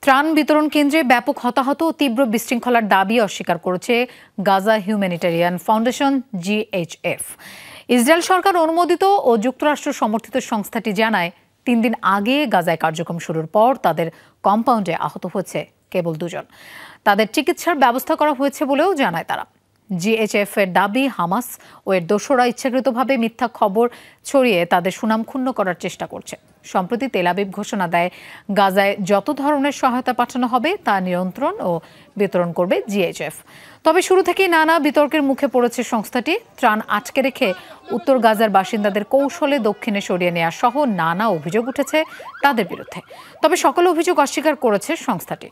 ত্রাণ বিতরণ কেন্দ্রে ব্যাপক হতাহত ও তীব্র বিশৃঙ্খলার দাবি অস্বীকার করেছে Gaza humanitarian foundation GHF. Israel সরকার অনুমোদিত ও যুক্তরাষ্ট্র সমর্থিত সংস্থাটি জানায় ৩ দিন আগে গাজায় কার্যক্রম শুরুর পর তাদের কম্পাউন্ডে আহত হয়েছে কেবল ২ জন। তাদের চিকিৎসার ব্যবস্থা করা হয়েছে বলেও জানায় তারা। জিএইচএফ এর দাবি, হামাস ও এর দোসররা ইচ্ছাকৃতভাবে মিথ্যা খবর ছড়িয়ে তাদের সুনাম ক্ষুণ্ণ করার চেষ্টা করছে। সম্প্রতি তেল আবিব ঘোষণা দেয়, গাজায় যত ধরনের সহায়তা পাঠানো হবে তা নিয়ন্ত্রণ ও বিতরণ করবে জিএইচএফ। তবে শুরু থেকেই নানা বিতর্কের মুখে পড়েছে সংস্থাটি। ত্রাণ আটকে রেখে উত্তর গাজার বাসিন্দাদের কৌশলে দক্ষিণে সরিয়ে নেওয়া সহ নানা অভিযোগ উঠেছে তাদের বিরুদ্ধে। তবে সকল অভিযোগ অস্বীকার করেছে সংস্থাটি।